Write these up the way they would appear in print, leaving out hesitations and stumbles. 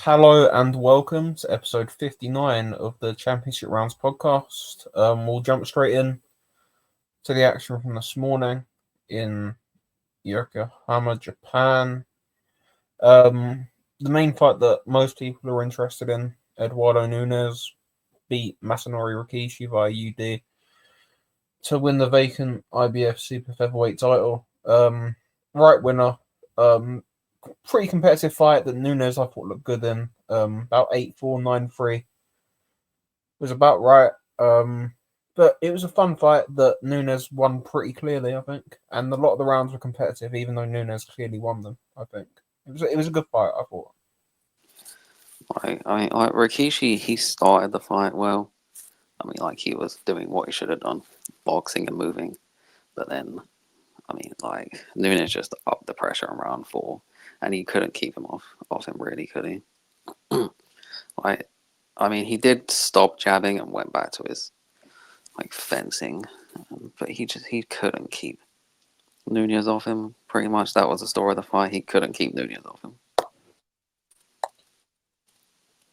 Hello and welcome to episode 59 of the Championship Rounds podcast. We'll jump straight in to the action from this morning in Yokohama, Japan. The main fight that most people are interested in, Eduardo Nunez beat Masanori Rikiishi via UD to win the vacant IBF Super Featherweight title. Right winner. Pretty competitive fight that Nunez I thought looked good in. About 8-4, 9-3 was about right. But it was a fun fight that Nunez won pretty clearly, I think, and a lot of the rounds were competitive, even though Nunez clearly won them. I think it was a good fight. I thought. Like Rikishi, he started the fight well. He was doing what he should have done, boxing and moving. But then, Nunez just upped the pressure in round four, and he couldn't keep him off him really, could he? He did stop jabbing and went back to his fencing, but he couldn't keep Nunez off him. Pretty much that was the story of the fight. He couldn't keep Nunez off him.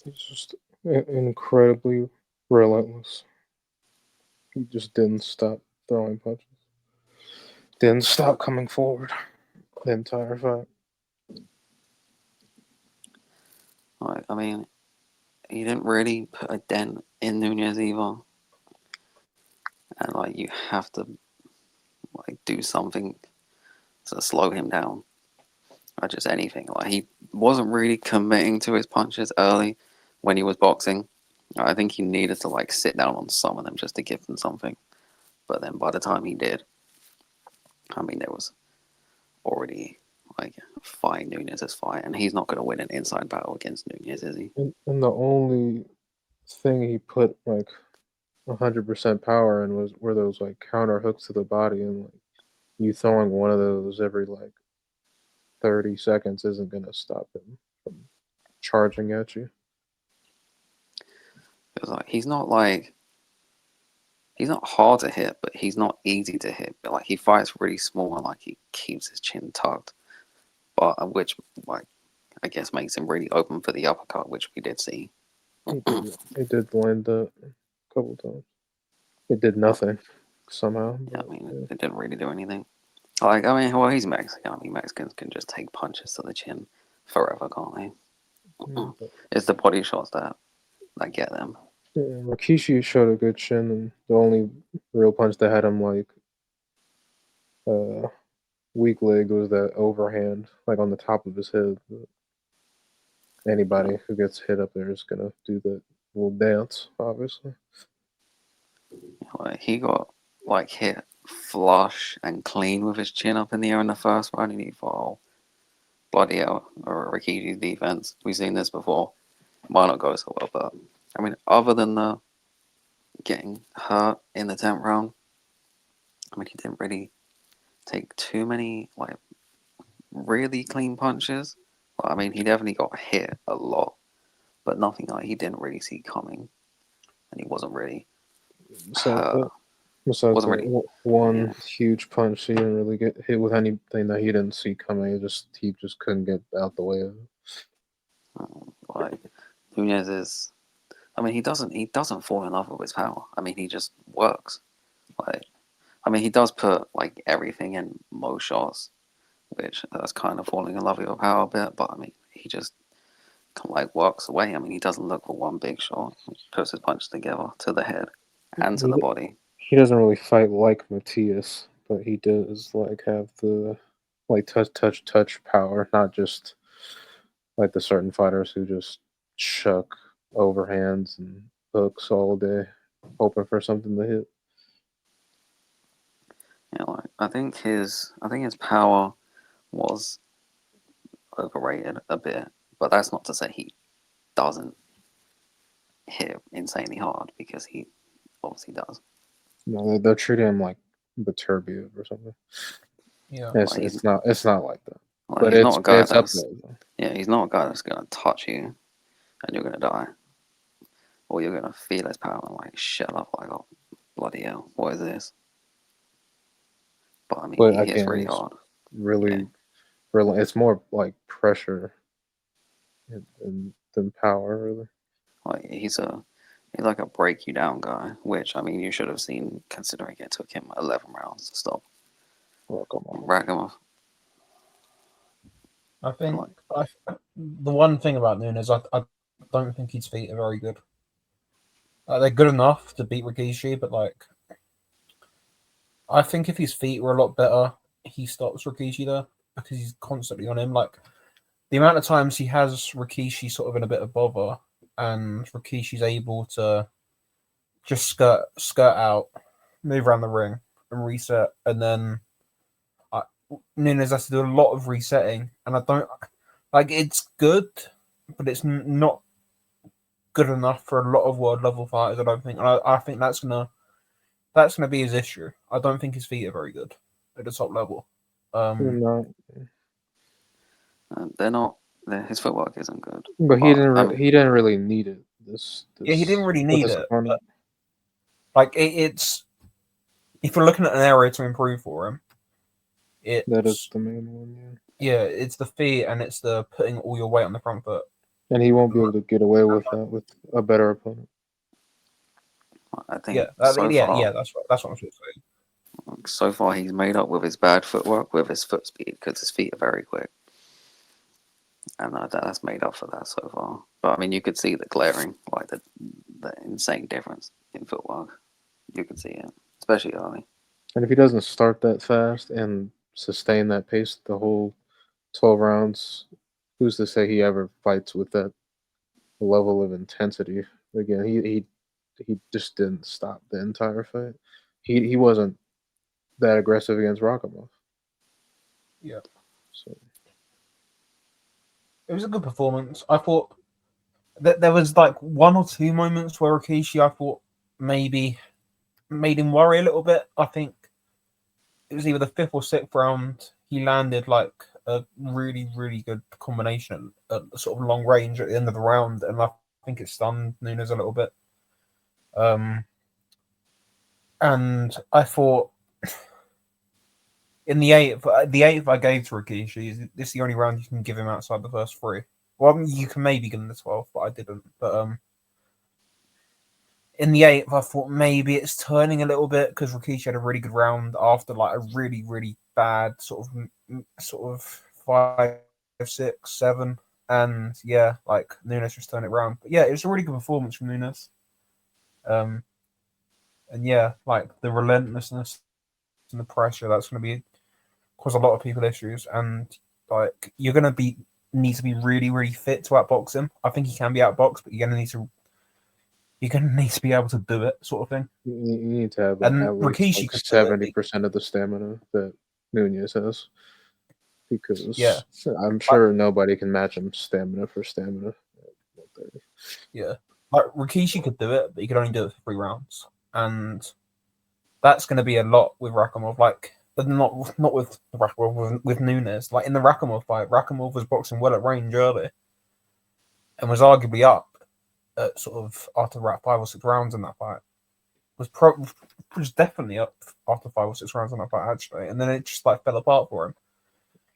He's just incredibly relentless. He just didn't stop throwing punches. Didn't stop coming forward the entire fight. He didn't really put a dent in Nunez either. And you have to do something to slow him down. Or just anything. He wasn't really committing to his punches early when he was boxing. I think he needed to sit down on some of them just to give them something. But then by the time he did, there was already fight Nunez's fight, and he's not going to win an inside battle against Nunez, is he? And the only thing he put 100% power in were those counter hooks to the body, and you throwing one of those every 30 seconds isn't going to stop him from charging at you. Because he's not hard to hit, but he's not easy to hit. But he fights really small and he keeps his chin tucked, but which I guess makes him really open for the uppercut, which we did see. It did land a couple times. It did nothing somehow. Yeah, it didn't really do anything. He's Mexican. Mexicans can just take punches to the chin forever, can't they? It's the body shots that get them. Yeah, Rikiishi showed a good chin, and the only real punch that had him weak leg was that overhand, on the top of his head. But anybody who gets hit up there is gonna do that little dance, obviously. He got hit flush and clean with his chin up in the air in the first round, and he thought, oh, bloody hell, or Rikishi's defense. We've seen this before. Might not go so well, but other than the getting hurt in the 10th round, he didn't really take too many really clean punches. He definitely got hit a lot, but nothing he didn't really see coming, and he wasn't really. Besides one huge punch, he didn't really get hit with anything that he didn't see coming. He just couldn't get out the way of it. Nunez is. He doesn't fall in love with his power. He just works. He does put everything in most shots, which that's kind of falling in love with your power a bit. But he just works away. He doesn't look for one big shot. He puts his punches together to the head and to the body. He doesn't really fight like Matias, but he does have the touch power, not just the certain fighters who just chuck overhands and hooks all day, hoping for something to hit. Yeah, I think his power was overrated a bit, but that's not to say he doesn't hit insanely hard, because he obviously does. No, they're treating him like Beterbiev or something. Yeah, it's not like that. But he's not a guy up there. Yeah, he's not a guy that's gonna touch you and you're gonna die, or you're gonna feel his power and shut up, oh bloody hell, what is this? But he hits really hard. Really, it's more pressure and than power, really. Like he's like a break you down guy, which I mean you should have seen considering it took him 11 rounds to stop Well, come on. Rakhimov. I think the one thing about Nunez, I don't think his feet are very good. They're good enough to beat Rikiishi, but like, I think if his feet were a lot better, he stops Rikiishi there because he's constantly on him. Like, the amount of times he has Rikiishi sort of in a bit of bother, and Rikishi's able to just skirt out, move around the ring, and reset, and then Nunez has to do a lot of resetting, and I don't like. It's good, but it's not good enough for a lot of world level fighters. I don't think. And I think that's gonna be his issue. I don't think his feet are very good at the top level. No. They're not. His footwork isn't good. But he didn't. I mean, He didn't really need it. Yeah, he didn't really with need this it. opponent. Like it's if we're looking at an area to improve for him, That is it's the main one. yeah, it's the feet and it's the putting all your weight on the front foot. And he won't be able to get away with that with a better opponent. I think Yeah, so far, that's what I'm saying. so far he's made up with his bad footwork with his foot speed because his feet are very quick, and that's made up for that so far. But I mean, you could see the glaring, like the insane difference in footwork. You could see it, especially early. And if he doesn't start that fast and sustain that pace the whole 12 rounds, who's to say he ever fights with that level of intensity again? He just didn't stop the entire fight. He wasn't that aggressive against Rakhimov. Yeah, So it was a good performance. I thought that there was like one or two moments where Rikishi, I thought maybe made him worry a little bit. I think it was either the fifth or sixth round. He landed like a really, really good combination at sort of long range at the end of the round, and I think it stunned Nunez a little bit. And I thought in the eighth I gave to Rikishi. This is the only round you can give him outside the first three. Well, I mean, you can maybe give him the 12th, but I didn't. But in the eighth, I thought maybe it's turning a little bit because Rikishi had a really good round after like a really, really bad sort of 5, 6, 7, and yeah, like Nunez just turned it around. But yeah, it was a really good performance from Nunez. And yeah, like the relentlessness and the pressure that's going to cause a lot of people issues, and like you're going to need to be really, really fit to outbox him. I think he can be outboxed, but you're going to need to be able to do it, sort of thing. you need to have And at least Rikishi like could do it. 70% of the stamina that Nunez has. Because Yeah. I'm sure nobody can match him stamina for stamina. Yeah, like Rikishi could do it, but he could only do it for 3 rounds, and that's going to be a lot with Rakhimov. Like, but not with Rakhimov, with Nunez. Like in the Rakhimov fight, Rakhimov was boxing well at range early, and was arguably up at sort of after about 5 or 6 rounds in that fight. Was definitely up after 5 or 6 rounds in that fight actually, and then it just like fell apart for him.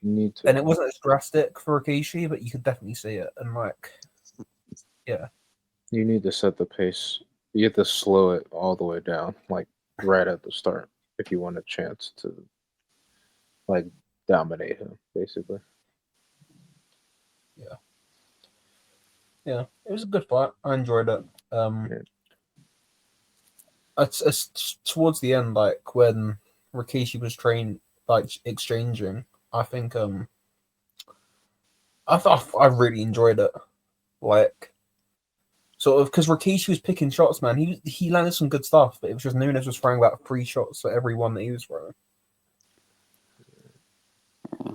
You need to, and it wasn't as drastic for Rikishi, but you could definitely see it. And like, yeah, you need to set the pace. You have to slow it all the way down, like right at the start, if you want a chance to like dominate him, basically. yeah, it was a good fight. I enjoyed it. Yeah. It's towards the end, like when Rikishi was exchanging. I think I thought I really enjoyed it. Like, sort of because Rikishi was picking shots, man. He landed some good stuff, but it was just Nunez was throwing about 3 shots for every one that he was throwing.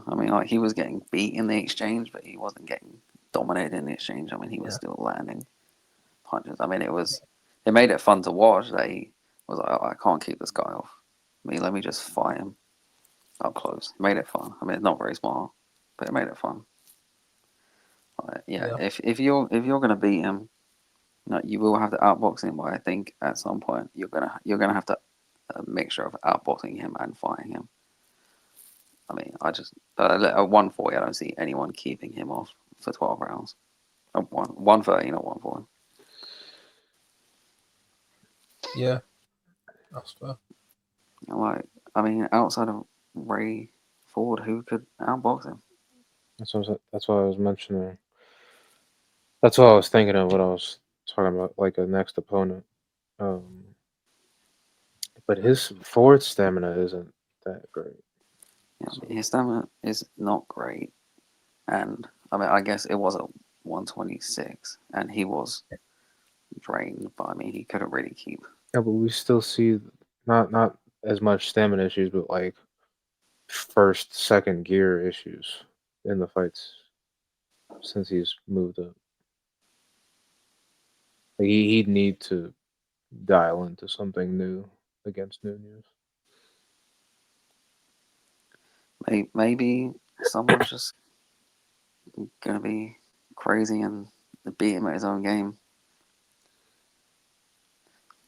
I mean, like he was getting beat in the exchange, but he wasn't getting dominated in the exchange. I mean, he was still landing punches. I mean, it made it fun to watch. That he was like, oh, I can't keep this guy off. I mean, let me just fight him up close. It made it fun. I mean, it's not very smart, but it made it fun. Yeah. If you're gonna beat him, you will have to outbox him. But I think at some point you're gonna have to a mixture of outboxing him and fighting him. I mean, I just at 140, I don't see anyone keeping him off for 12 rounds. 130, not 140. Yeah, that's fair. Like, I mean, outside of Ray Ford, who could outbox him? That's what I was mentioning. That's what I was thinking of when I was talking about like a next opponent. But his forward stamina isn't that great. Yeah, So his stamina is not great, and I mean, I guess it was at 126, and he was drained. But I mean, he couldn't really keep. yeah, but we still see not as much stamina issues, but like first, second gear issues in the fights since he's moved up. Like he'd need to dial into something new against Nunez. Maybe someone's just gonna be crazy and beat him at his own game.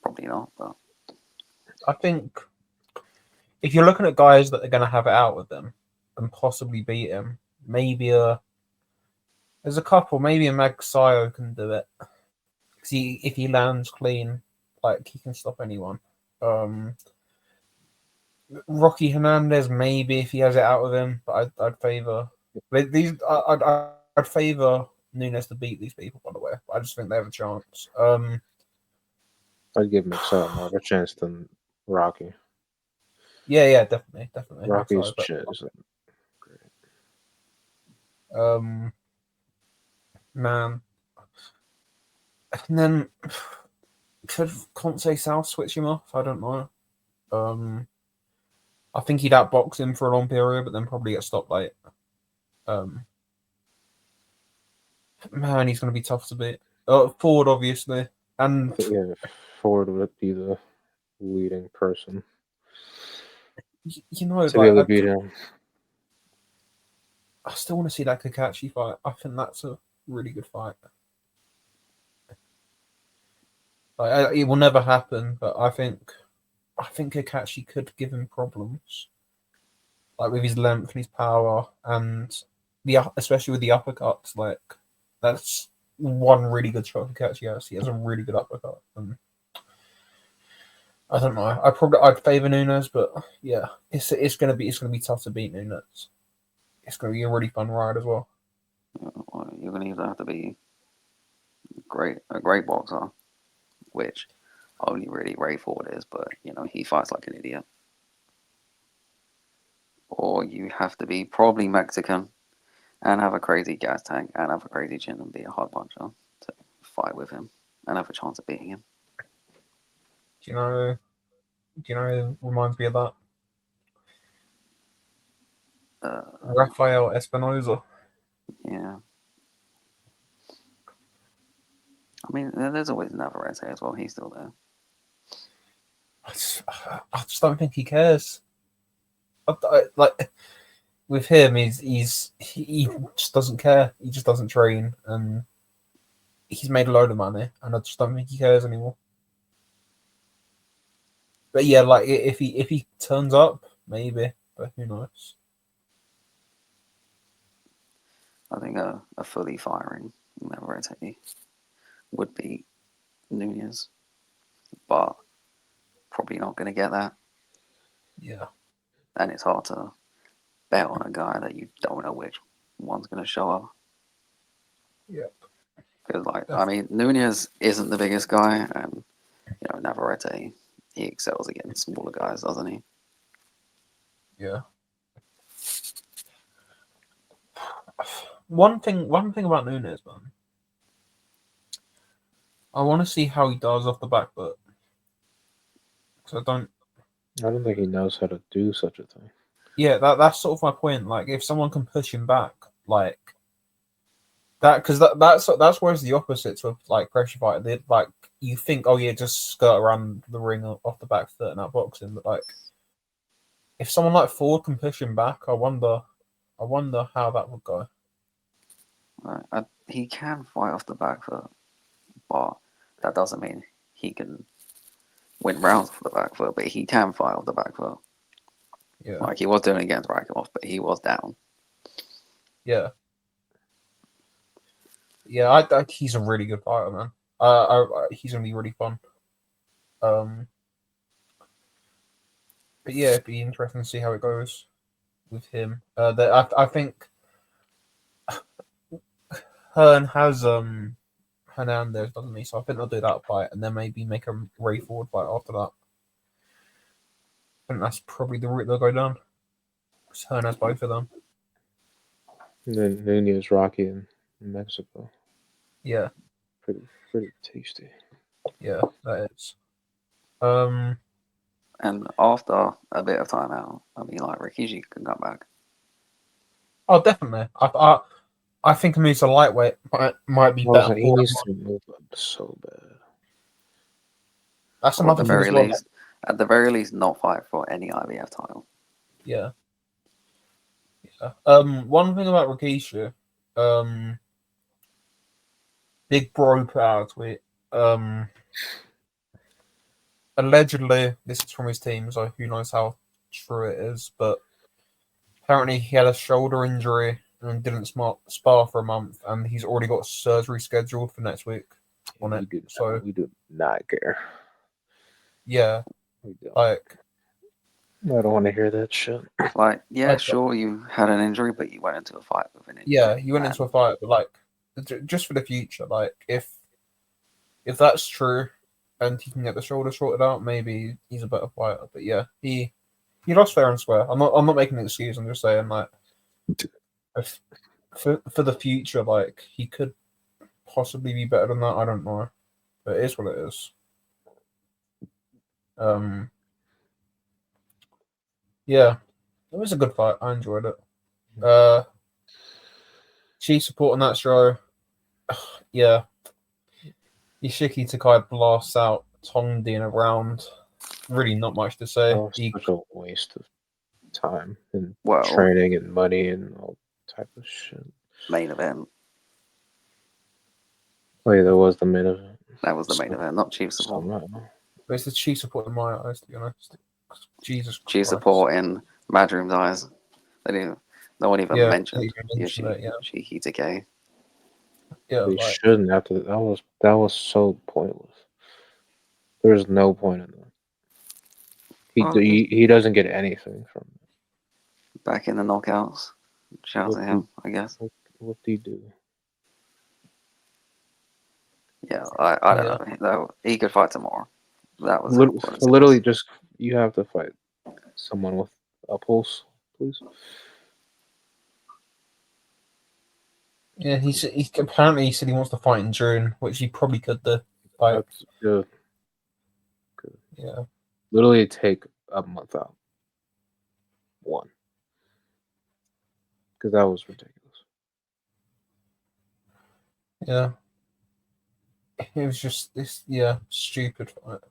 Probably not, but I think if you're looking at guys that are going to have it out with them and possibly beat him, maybe there's a couple. Maybe a Magsayo can do it. Because if he lands clean, like he can stop anyone. Rocky Hernandez, maybe if he has it out with him, but I'd favor I'd favor Nunez to beat these people. By the way, I just think they have a chance. I'd give Mixer more of a chance than Rocky. Yeah, definitely. Rocky's But, shit isn't great. Man, and then could Conte South switch him off? I don't know. I think he'd outbox him for a long period, but then probably get stopped late. Man, he's going to be tough to beat. Ford, obviously, and Yeah, Ford would be the leading person you know, to be able to like beat him. I still want to see that Kakashi fight. I think that's a really good fight. Like, it will never happen, but I think Kakashi could give him problems, like with his length and his power, and especially with the uppercuts. Like that's one really good shot Kakashi has. He has a really good uppercut, and I don't know. I'd favor Nunez, but yeah, it's gonna be tough to beat Nunez. It's gonna be a really fun ride as well. you're gonna either have to be a great boxer, which only really Ray Ford is, but you know he fights like an idiot. Or you have to be probably Mexican and have a crazy gas tank and have a crazy chin and be a hard puncher to fight with him and have a chance of beating him. Do you know? Who reminds me of that? Rafael Espinoza. Yeah. I mean, there's always Navarrete as well. He's still there. I just don't think he cares. Like with him, he just doesn't care. He just doesn't train, and he's made a load of money, and I just don't think he cares anymore. But yeah, like if he turns up, maybe, but who knows? I think a fully firing Navarrete would be Nunez, but probably not going to get that. Yeah, And it's hard to bet on a guy that you don't know which one's going to show up. yeah. Because, like, I mean, Nunez isn't the biggest guy, and you know Navarrete, he excels against smaller guys, doesn't he? Yeah. One thing about Nunez, man. I want to see how he does off the back foot. Because I don't think he knows how to do such a thing. Yeah, that's sort of my point. Like, if someone can push him back, like that, because that's whereas the opposites of like pressure fight. They, like you think, oh yeah, just skirt around the ring off the back foot and outbox him. But like, if someone like Ford can push him back, I wonder how that would go. Right. He can fight off the back foot, but that doesn't mean he can win rounds off the back foot. But he can fight off the back foot. Yeah, Like he was doing it against Rakimov, but he was down. yeah. yeah, he's a really good fighter, man. He's gonna be really fun. But yeah, it'd be interesting to see how it goes with him. I think Hearn has Hernandez, doesn't he? So I think they'll do that fight and then maybe make a Ray Ford fight after that. I think that's probably the route they'll go down. Because Hearn has both of them. And then Nunez, Rocky in Mexico. Yeah, Pretty tasty. yeah, that is. And after a bit of time out, I mean, like Rikiishi can come back. Oh, definitely. I think him as a lightweight might be better. He needs to move up so bad. That's Or another thing as well. At the very least, not fight for any IBF title. Yeah. One thing about Rikiishi, Big Bro put out a tweet. Allegedly, this is from his team, so who knows how true it is, but apparently he had a shoulder injury and didn't spar for a month, and he's already got surgery scheduled for next week on it. We do not care. Yeah, We don't. like, I don't want to hear that shit. Like, yeah, sure, you had an injury, but you went into a fight with an injury. Yeah, you went into a fight, but like, just for the future, like, if that's true, and he can get the shoulder sorted out, maybe he's a better fighter. But yeah, he lost fair and square. I'm not making an excuse. I'm just saying, like, for the future, like, he could possibly be better than that. I don't know, but it is what it is. Yeah, it was a good fight. I enjoyed it. Chief support on that show. Yeah. Ishiki Takai blasts out Tongdi in a round. Really not much to say. Oh, such a waste of time and Well, training and money and all type of shit. Main event. Oh yeah, that was the main event. That was the main event, not chief support. But it's the chief support in my eyes, to be honest. Jesus Christ. Chief support in Madroom's eyes. No one even mentioned Ishiki Takai. Yeah, we shouldn't have to. That was so pointless. There's no point in that. He doesn't get anything from it. Back in the knockouts. Shout out to him, I guess. What did he do? Yeah, I don't know. He could fight tomorrow. That was literally just you have to fight someone with a pulse, please. Yeah, he apparently he said he wants to fight in June, which he probably could do. Like, good. Yeah. Literally take a month out. One. Because that was ridiculous. Yeah. It was just this, stupid fight.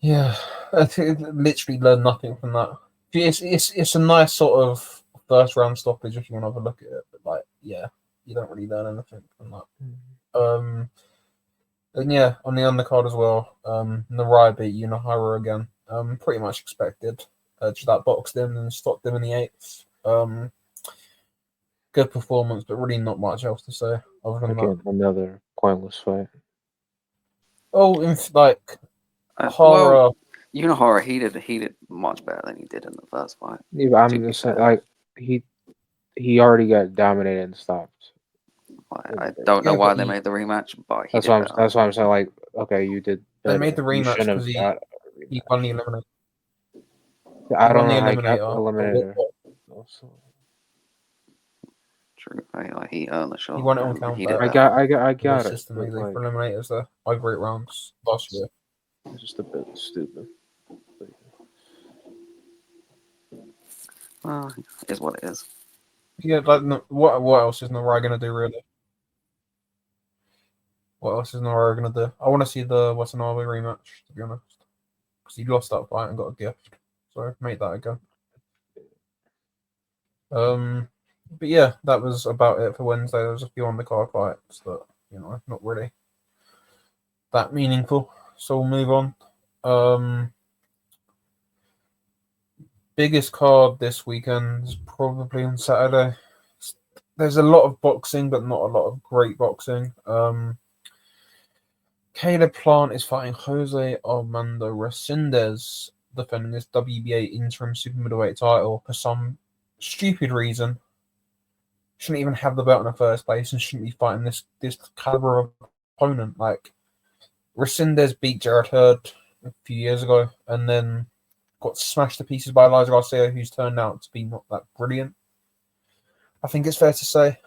Yeah, I think literally learned nothing from that. It's a nice sort of first round stoppage if you want to have a look at it, but like, yeah, you don't really learn anything from that. And yeah, on the undercard as well, Narai beat Yunahara again. Pretty much expected. Just that boxed him and stopped him in the 8th. Good performance, but really not much else to say other than that. Another pointless fight. Oh, Hara. Yunahara, he did much better than he did in the first fight. Yeah, I'm just saying, like he already got dominated and stopped. I don't know why they made the rematch, but that's why I'm saying, like, okay, you did better. They made the rematch because he won the eliminator. I don't know how he got eliminated. True. He earned the shot. He won it on count. I got it. System for eliminators there over 8 rounds last year. It's just a bit stupid. Is what it is. Yeah, like what else is Narai gonna do really? What else is Narai gonna do? I want to see the Watanabe rematch, to be honest, because he lost that fight and got a gift, so make that again. But yeah, that was about it for Wednesday. There was a few on the card fights that not really that meaningful. So we'll move on. Biggest card this weekend is probably on Saturday. there's a lot of boxing, but not a lot of great boxing. Caleb Plant is fighting Jose Armando Resendiz, defending his WBA interim super middleweight title for some stupid reason. Shouldn't even have the belt in the first place and shouldn't be fighting this caliber of opponent. Like, Resendiz beat Jared Hurd a few years ago and then got smashed to pieces by Elijah Garcia, who's turned out to be not that brilliant. I think it's fair to say.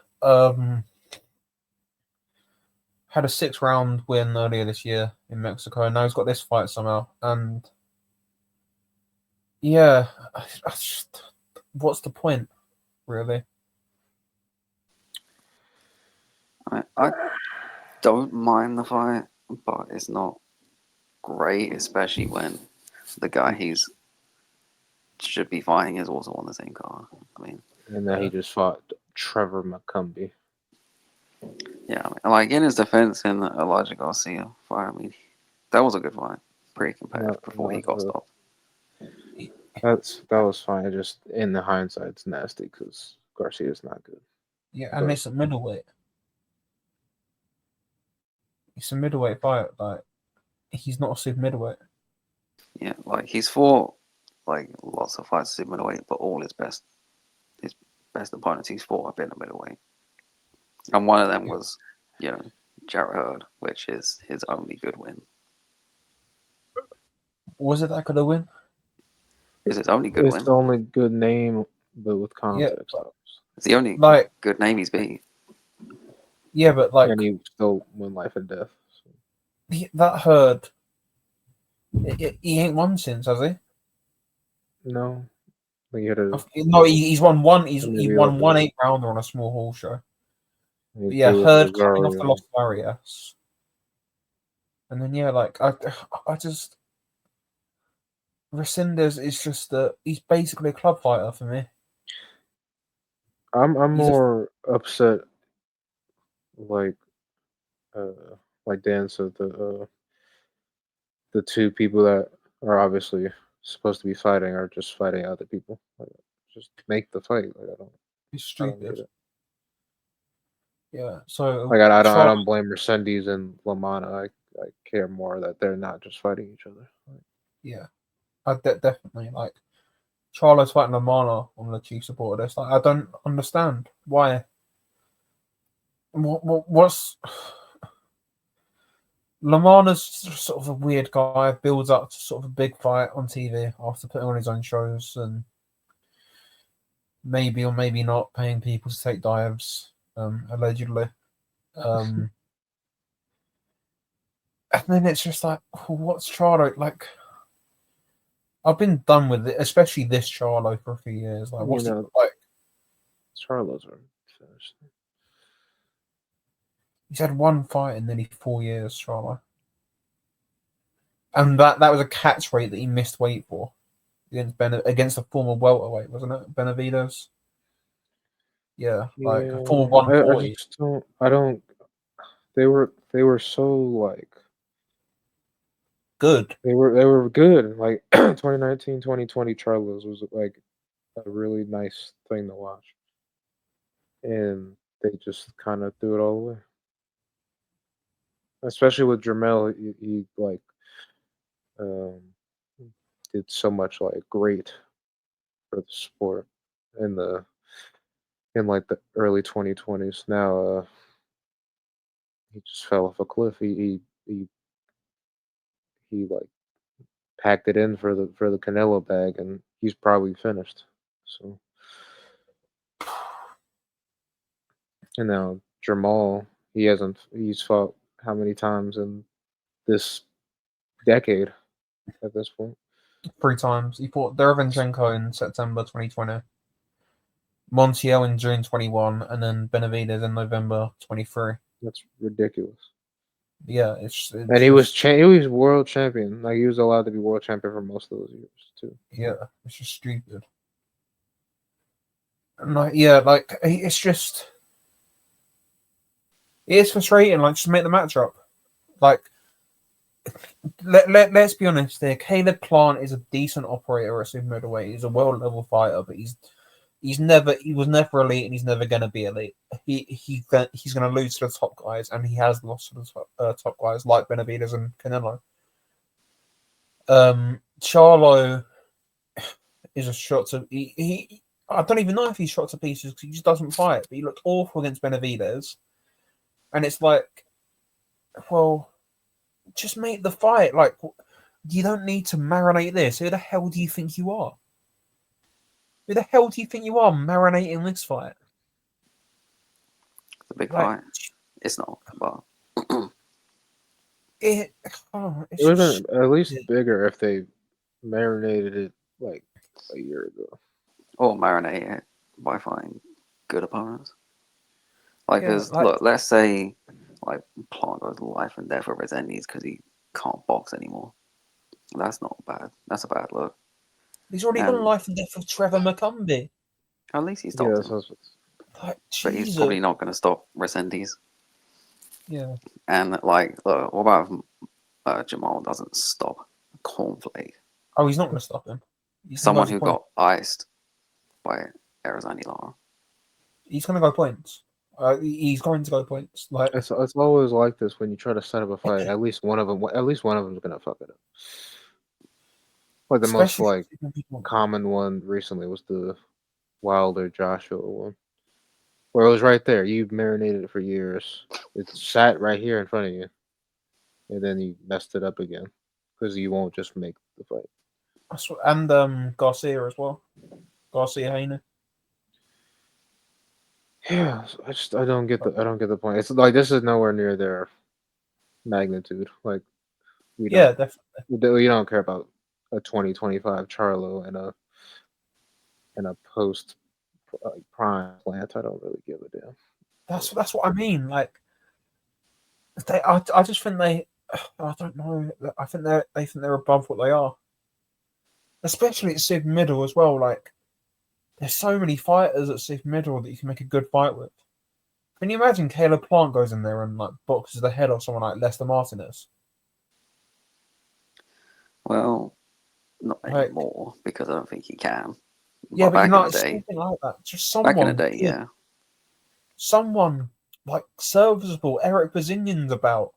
Had a 6-round win earlier this year in Mexico, and now he's got this fight somehow. And yeah, I just, what's the point, really? I don't mind the fight, but it's not great, especially when the guy he's should be fighting is also on the same card. I mean, and then he just fought Trevor McCumbee. Yeah, I mean, like in his defense in the Elijah Garcia fight, I mean, that was a good fight, pretty competitive before he got stopped. That was fine. It just in the hindsight, it's nasty because Garcia's not good. Yeah, and it's a middleweight. It's a middleweight fight. Like, he's not a super middleweight. Yeah, like he's fought like lots of fights super middleweight, but all his best opponents he's fought have been a middleweight. And one of them was, Jared Hurd, which is his only good win. Was it that good a win? It's his only good win. It's the only good name, but with context. Yeah, it's the only good name he's beat. Yeah, but like, and he still win life and death. So. That Hurd, he ain't won since, has he? No, he had a, no. He's won one. He won one 8-rounder on a small hall show. But yeah, Hurd coming off the loss of Arias. And then I just Resendiz is just he's basically a club fighter for me. I'm more upset, like Dan said, the two people that are obviously supposed to be fighting are just fighting other people. Like, just make the fight. Like, It's stupid. Yeah, so like I don't blame Resendiz and LaManna. I care more that they're not just fighting each other. Like, yeah, I definitely like Charlo's fighting LaManna on the chief supporter list. Like, I don't understand why. What's LaManna's sort of a weird guy, builds up to sort of a big fight on TV after putting on his own shows and maybe or maybe not paying people to take dives. Allegedly. And then it's just like, what's Charlo? Like, I've been done with it, especially this Charlo for a few years. Like, what's it like? Charlo's are finished. He's had one fight in nearly 4 years, Charlo. And that was a catch weight that he missed weight for against a former welterweight, wasn't it? Benavidez. Yeah, like a former 140. I don't. They were so like good. They were good. Like 2019, 2020 Charlos was like a really nice thing to watch, and they just kind of threw it all away. Especially with Jermell, he like did so much like great for the sport in like the early 2020s. Now he just fell off a cliff. He like packed it in for the Canelo bag, and he's probably finished. So, and now Jermall, he's fought how many times in this decade at this point? 3 times. He fought Derevyanchenko in September 2020, Montiel in June 21, and then Benavidez in November 23. That's ridiculous. Yeah, and he was world champion. Like, he was allowed to be world champion for most of those years too. Yeah, it's just stupid. And it's just, it's frustrating. Like, just make the match up. Like, let's be honest here. Caleb Plant is a decent operator at super middleweight. He's a world level fighter, but he's He was never elite, and he's never going to be elite. He's going to lose to the top guys, and he has lost to the top guys like Benavidez and Canelo. Charlo is a shot to he. I don't even know if he's shot to pieces because he just doesn't fight. But he looked awful against Benavidez, and it's like, well, just make the fight. Like, you don't need to marinate this. Who the hell do you think you are? Who the hell do you think you are marinating this fight? It's a big fight. It's not, but it would have been at least bigger if they marinated it like a year ago. Or marinate it by fighting good opponents. Like, look, let's say like Plant goes life and death with Resendiz because he can't box anymore. That's not bad. That's a bad look. He's already gone life and death with Trevor McCumbee. At least he stopped him. Like, but he's probably not going to stop Resendiz. Yeah. And like, look, what about if Jamal doesn't stop Cornflake? Oh, he's not going to stop him. Someone who got iced by Arizona Lara. He's going to go points. He's going to go points. Like it's always like this when you try to set up a fight. At least one of them is going to fuck it up. Like the most like common one recently was the Wilder Joshua one, where it was right there. You marinated it for years. It sat right here in front of you, and then you messed it up again because you won't just make the fight. And Garcia as well. Garcia Hayner. Yeah, I don't get the point. It's like this is nowhere near their magnitude. Like definitely. We don't care about a 2025 Charlo and a post prime plant. I don't really give a damn. That's what I mean. Like I just think I don't know. I think they think they're above what they are. Especially at super middle as well. Like there's so many fighters at super middle that you can make a good fight with. Can you imagine Caleb Plant goes in there and like boxes the head off someone like Lester Martinez? Well, not anymore because I don't think he can. Yeah, but back in the day, something like that. Just someone back in the day, yeah. Someone like serviceable. Eric Bazinian's about.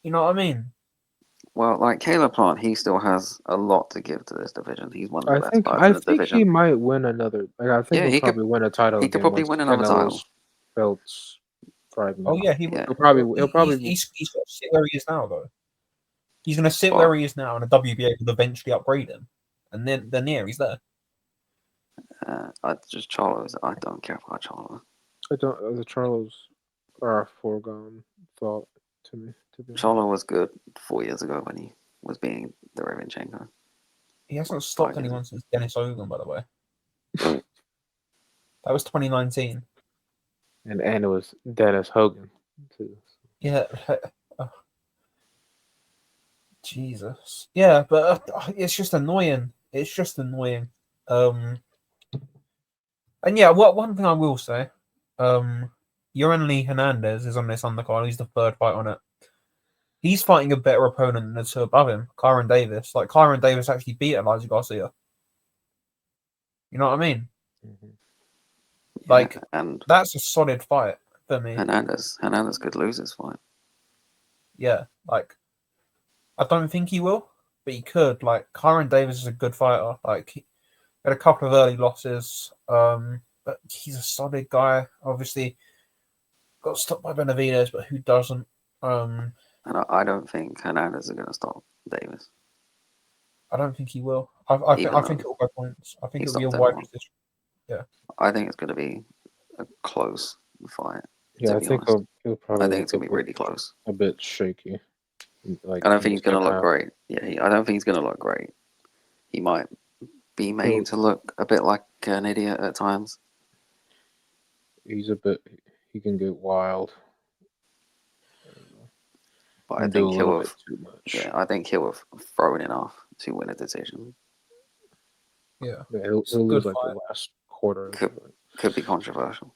You know what I mean? Well, like Caleb Plant, he still has a lot to give to this division. He's one of the best fighters in the division. I think he might win another. Like, I think he'll probably win a title. He could probably win another title. Belts. Oh yeah, he'll probably. He's got to sit where he is now, though. He's going to sit where he is now, and the WBA will eventually upgrade him, and then he's there. Charlo's. I don't care about Charlo. The Charlos are a foregone thought to me. Charlo was good 4 years ago when he was being the Revenchenko. He hasn't stopped anyone since Dennis Hogan, by the way. That was 2019. And it was Dennis Hogan too. Yeah. Jesus. Yeah, but it's just annoying. It's just annoying. And yeah, one thing I will say, Yoranli Hernandez is on this undercard. He's the third fight on it. He's fighting a better opponent than the two above him, Kyron Davis. Like, Kyron Davis actually beat Elijah Garcia. You know what I mean? Mm-hmm. Like, and that's a solid fight for me. Hernandez could lose this fight. Yeah, like, I don't think he will, but he could. Like, Kyron Davis is a good fighter. Like, he had a couple of early losses, but he's a solid guy. Obviously, got stopped by Benavidez, but who doesn't? And I don't think Hernandez is going to stop Davis. I don't think he will. I think it will go points. I think it'll be a wide position. Yeah. I think it's going to be a close fight. Yeah, I think he'll probably. I think it's going to be really close. A bit shaky. Like, I don't think he's going to look great. Yeah, I don't think he's going to look great. He might be made to look a bit like an idiot at times. He can get wild. But I think he'll have too much. Yeah, I think he'll have thrown enough to win a decision. Yeah, he'll lose like the last quarter. Could be controversial.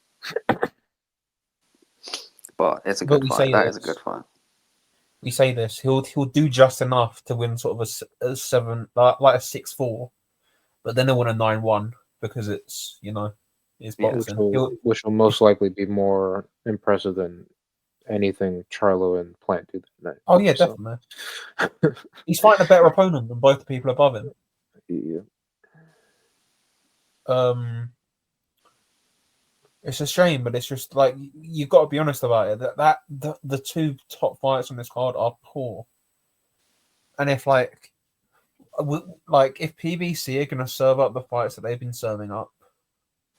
But it's a good fight. That is a good fight. We say this. He'll do just enough to win sort of a 7, like a 6-4, but then he'll win a 9-1, because it's it's Yeah. boxing. Which will most likely be more impressive than anything Charlo and Plant do that night. Oh yeah, So, definitely. He's fighting a better opponent than both the people above him. yeah. It's a shame, but it's just like you've got to be honest about it. The two top fights on this card are poor, and if if PBC are going to serve up the fights that they've been serving up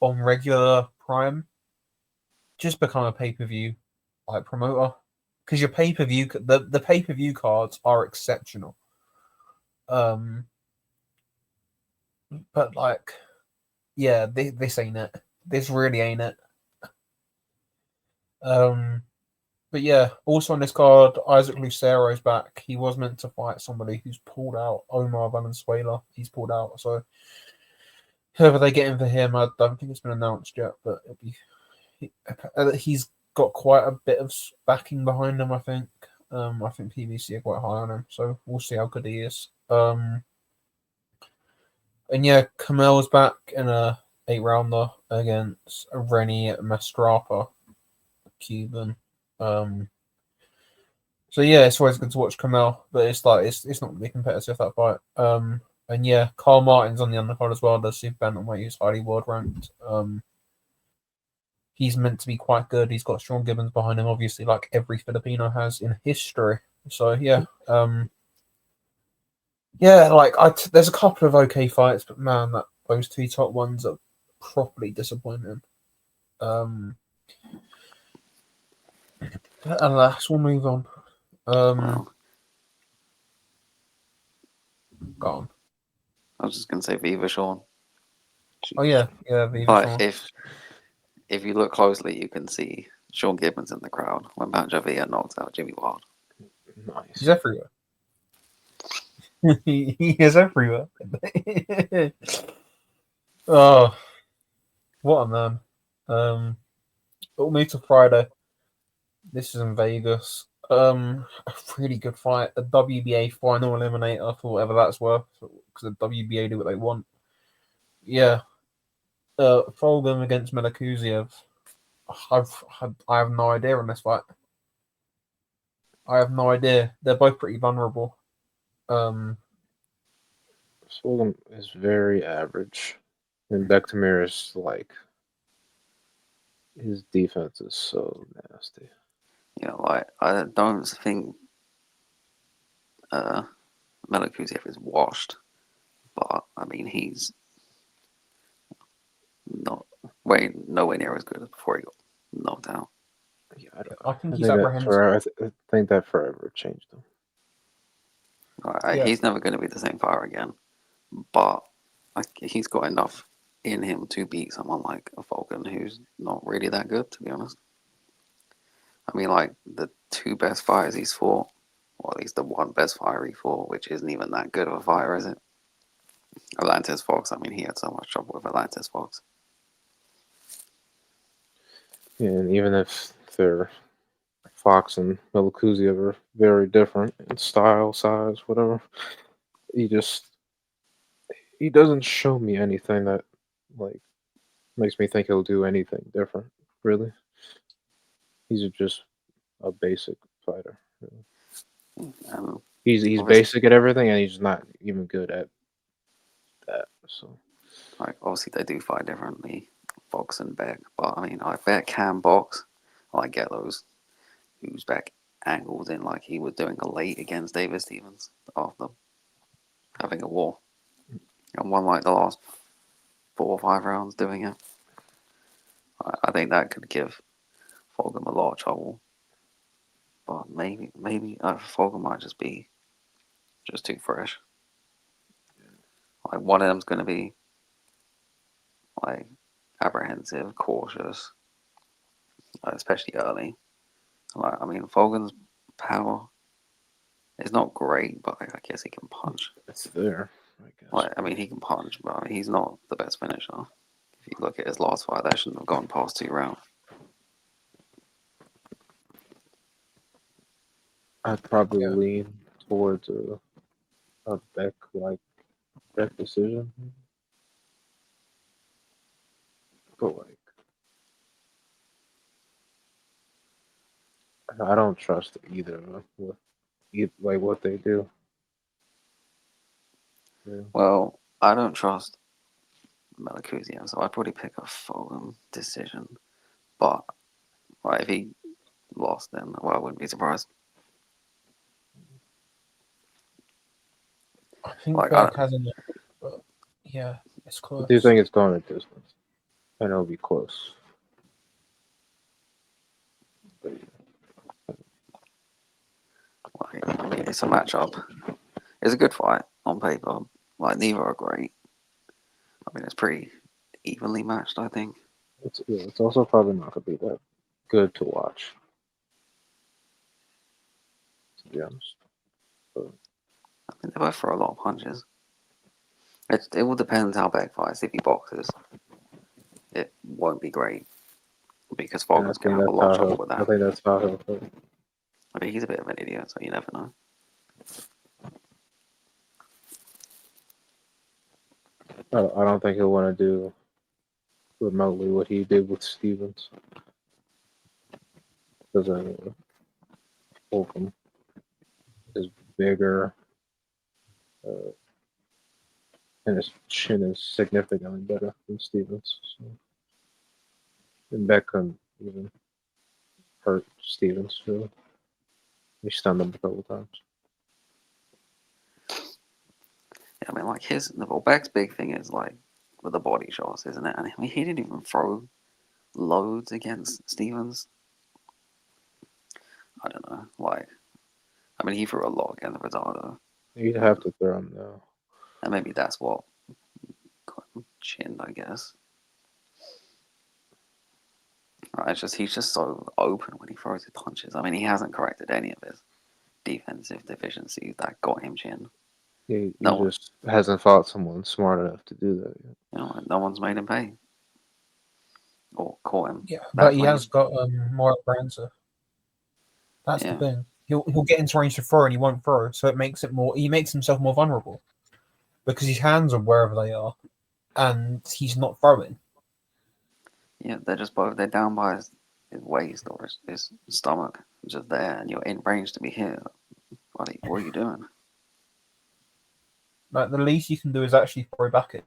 on regular Prime, just become a pay-per-view promoter, because your pay-per-view the pay-per-view cards are exceptional. But yeah, this ain't it. This really ain't it. But yeah, also on this card, Isaac Lucero's back. He was meant to fight somebody who's pulled out, Omar Valenzuela. He's pulled out, so whoever they get in for him, I don't think it's been announced yet, but he's got quite a bit of backing behind him, I think. I think PBC are quite high on him, so we'll see how good he is. And yeah, Kamel's back in a 8-rounder against Rennie Mastrapa, Cuban. So yeah, it's always good to watch Kamel, but it's not really competitive, that fight. And yeah, Carl Martin's on the undercard as well. The super bantamweight who's highly world ranked. He's meant to be quite good. He's got Sean Gibbons behind him, obviously, like every Filipino has in history. So yeah, there's a couple of okay fights, but man, those two top ones are properly disappointing. Alas, we'll move on. Well, Go on. I was just gonna say Viva Sean. Oh yeah, Viva But Sean. if you look closely, you can see Sean Gibbons in the crowd when Banjavia knocks out Jimmy Wild. Nice. He's everywhere. He is everywhere. Oh, what a man. We'll move to Friday. This is in Vegas. A really good fight. A WBA final eliminator for whatever that's worth, because the WBA do what they want. Yeah. Foldham against Melakuziev. I have no idea on this fight. I have no idea. They're both pretty vulnerable. Fulham is very average, and Bektamir is like his defense is so nasty. I don't think Melakuziev is washed, but I mean he's not nowhere near as good as before he got knocked out. Yeah, I think he's apprehensive. I think that forever changed him. He's never going to be the same fighter again, but he's got enough in him to beat someone like a Falcon who's not really that good, to be honest. I mean, like the two best fighters he's fought, or at least the one best fighter he fought, which isn't even that good of a fighter, is it? Atlantis Fox. I mean, he had so much trouble with Atlantis Fox. Yeah, and even if they're Fox and Melakuziev are very different in style, size, whatever, he doesn't show me anything that like makes me think he'll do anything different. Really, he's just a basic fighter. Really. He's basic at everything, and he's not even good at that. So, like, obviously they do fight differently, Fox and Beck. But I mean, like Beck can box. I get those who's back angles in like he was doing a late against David Stevens after having a war and won like the last 4 or 5 rounds doing it. I think that could give Fulgham a lot of trouble. But maybe Fulgham might just be just too fresh. Like one of them's going to be like apprehensive, cautious, especially early. Like I mean, Fulgham's power is not great, but I guess he can punch. it's there, I guess. Like I mean, he can punch, but I mean, he's not the best finisher. If you look at his last fight, that shouldn't have gone past 2 rounds. I'd probably lean towards a Beck decision. But like, I don't trust either of them with like what they do. Yeah. Well, I don't trust Melakuzian, so I'd probably pick a Fulham decision. But if he lost, then I wouldn't be surprised. I think Like, Berg has enough, but yeah, it's close. Do you think it's going a distance? And it'll be close. But I mean, it's a matchup. It's a good fight on paper. Like, neither are great. I mean, it's pretty evenly matched, I think. it's also probably not going to be that good to watch, to be honest. But I mean, they both throw a lot of punches. It will depend how Beck fights. If he boxes, it won't be great because Fogarty's going to have a lot of trouble with that. I think that's how he'll fight. I mean, he's a bit of an idiot, so you never know. I don't think he'll want to do remotely what he did with Stevens. Because Holcomb is bigger, and his chin is significantly better than Stevens. So. And Beckham even hurt Stevens too. He stunned him a couple times. Yeah, I mean, like Beck's big thing is like with the body shots, isn't it? And I mean, he didn't even throw loads against Stevens. I don't know. I mean, he threw a lot against Rosado. You'd have to throw him though. And maybe that's what got him chinned, I guess. Right, he's just so open when he throws his punches. I mean, he hasn't corrected any of his defensive deficiencies that got him chinned. He just hasn't fought someone smart enough to do that yet. You know, no one's made him pay or caught him. Yeah, but he has got more Branza. That's the thing. He'll get into range to throw and he won't throw, so it makes it more. He makes himself more vulnerable because his hands are wherever they are, and he's not throwing. Yeah, they're down by his waist or his stomach, just there, and you're in range to be hit. What are you doing? Like the least you can do is actually throw back at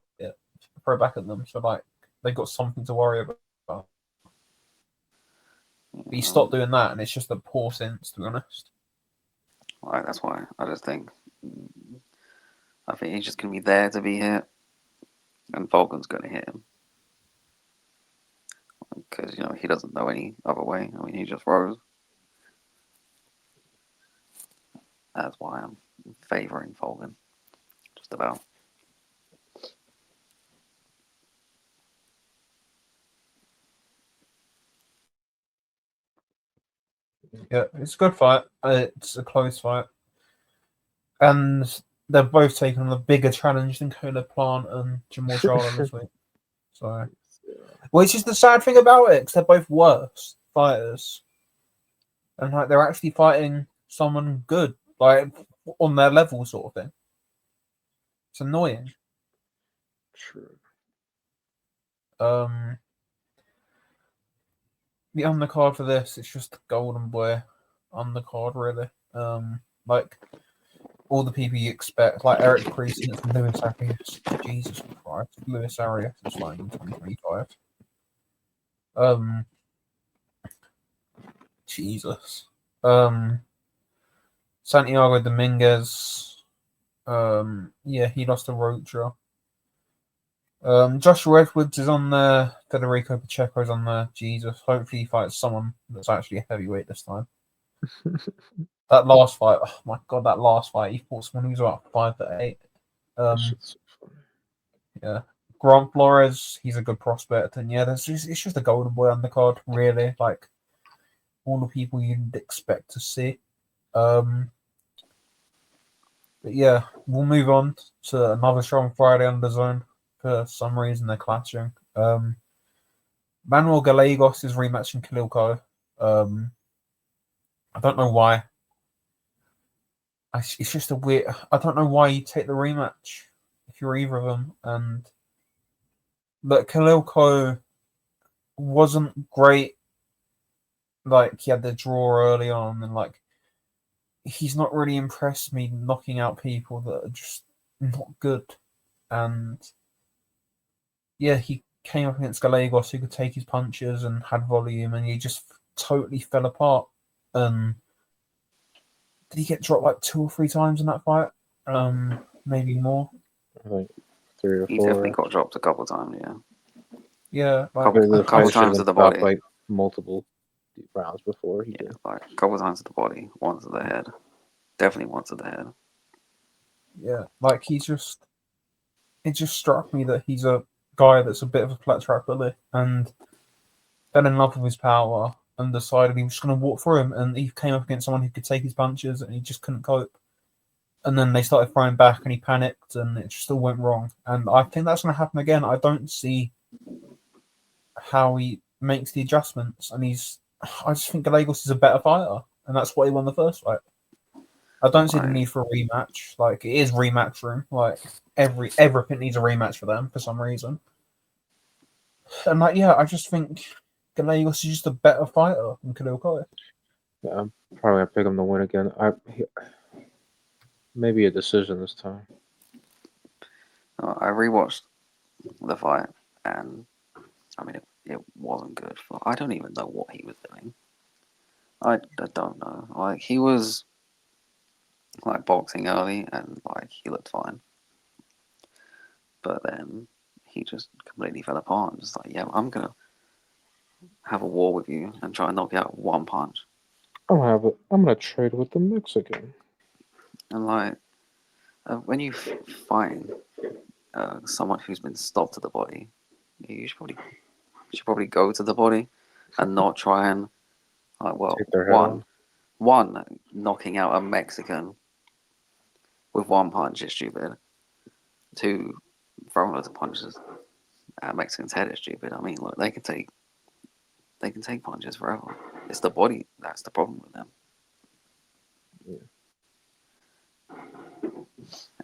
them, so like they've got something to worry about. But you stop doing that, and it's just a poor sense, to be honest. Right, that's why I think he's just gonna be there to be hit, and Falcon's gonna hit him because he doesn't know any other way. I mean, he just throws. That's why I'm favoring Falcon. Just about. Yeah, it's a good fight. It's a close fight. And they're both taking on a bigger challenge than Cola Plant and Jamal Charlo this week. So, which is the sad thing about it, because they're both worse fighters. And like they're actually fighting someone good, like on their level sort of thing. It's annoying. True. The undercard for this, it's just Golden Boy undercard, really. Like all the people you expect, like Eric Priest and Lewis Arias. Jesus Christ, Lewis Arias is fighting in 2025. Jesus. Santiago Dominguez. Yeah, he lost to Rocha. Joshua Edwards is on there. Federico Pacheco's on there. Jesus. Hopefully he fights someone that's actually a heavyweight this time. That last fight, oh my god, he fought someone who was about 5'8". Yeah. Grant Flores, he's a good prospect, and yeah, it's just a Golden Boy undercard, really. Like all the people you'd expect to see. But yeah, we'll move on to another show on Friday on DAZN. For some reason, they're clashing. Manuel Gallegos is rematching Khalil Ko. I don't know why. It's just a weird. I don't know why you take the rematch if you're either of them. And but Khalil Ko wasn't great. Like, he had the draw early on, and like, he's not really impressed me knocking out people that are just not good. And yeah, he came up against Gallegos, who could take his punches and had volume, and he just totally fell apart. Did he get dropped like 2 or 3 times in that fight? Maybe more. I think 3 or 4. He definitely got dropped a couple times, yeah. Yeah, like, The couple fight times should to the have stopped, body. like multiple rounds before he Yeah, did. like a couple times to the body, one to the head. Definitely one to the head. yeah, like it just struck me that he's a guy that's a bit of a flat track bully and fell in love with his power and decided he was just going to walk through him. And he came up against someone who could take his punches, and he just couldn't cope. And then they started throwing back, and he panicked, and it just all went wrong. And I think that's going to happen again. I don't see how he makes the adjustments, and I just think Gallegos is a better fighter, and that's why he won the first fight. I don't see the need for a rematch. Like, it is rematch room. Like, everything needs a rematch for them for some reason. And like, yeah, I just think Gallegos is just a better fighter than Khalil Kai. Yeah, I'm probably gonna pick him to win again. Maybe a decision this time. I rewatched the fight, and I mean, it wasn't good. I don't even know what he was doing. I don't know. Like, he was like boxing early, and like he looked fine, but then he just completely fell apart. And just like, yeah, I'm gonna have a war with you and try and knock you out with one punch. I'm gonna trade with the Mexican. And like, when you find someone who's been stopped to the body, you should probably go to the body and not try and Take their head off. one knocking out a Mexican with one punch is stupid. 2, throwing loads of punches at a Mexican's head is stupid. I mean, look, they can take punches forever. It's the body that's the problem with them. Yeah.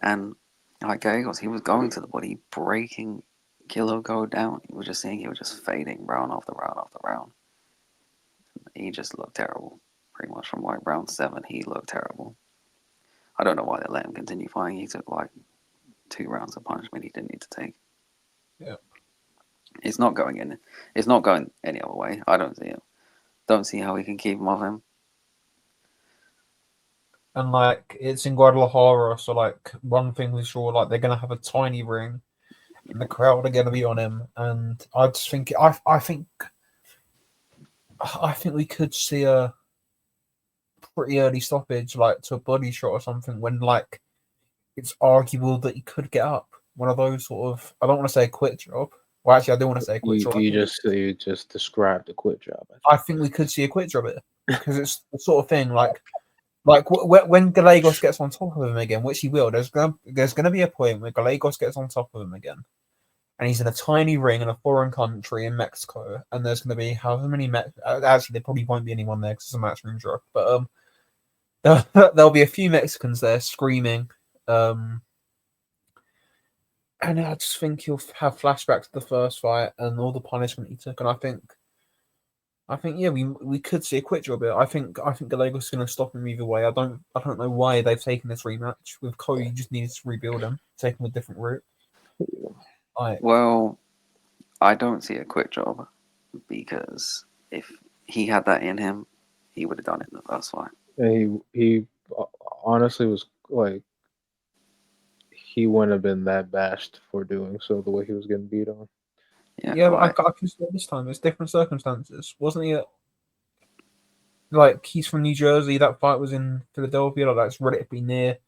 And like Gallegos, he was going to the body, breaking Kilo go down. You were just seeing he was just fading round after round after round. He just looked terrible. Pretty much from like round 7, he looked terrible. I don't know why they let him continue fighting. He took like 2 rounds of punishment he didn't need to take. Yeah. It's not going in. It's not going any other way. I don't see it. Don't see how we can keep him off him. And like, it's in Guadalajara, so like, one thing we sure, like, they're gonna have a tiny ring, and the crowd are gonna be on him. And I just think I think we could see a pretty early stoppage, like to a body shot or something, when like it's arguable that he could get up. One of those sort of, I don't want to say a quit job. Well, actually, I do want to say a quit job. You just described a quit job. I think we could see a quit job here because it's the sort of thing like when Gallegos gets on top of him again, which he will. There's gonna be a point where Gallegos gets on top of him again, and he's in a tiny ring in a foreign country in Mexico, and there's gonna be however many actually there probably won't be anyone there because it's a matchroom drop, but there'll be a few Mexicans there screaming, and I just think he'll have flashbacks to the first fight and all the punishment he took, and I think yeah, we could see a quit job here. I think Gallegos is going to stop him either way. I don't know why they've taken this rematch with Cody. You just needed to rebuild him, take him a different route. Well, I don't see a quit job because if he had that in him, he would have done it in the first fight. And he honestly was like, he wouldn't have been that bashed for doing so the way he was getting beat on. Yeah, but I can see this time. It's different circumstances, wasn't he? Like, he's from New Jersey. That fight was in Philadelphia. Like, that's relatively near.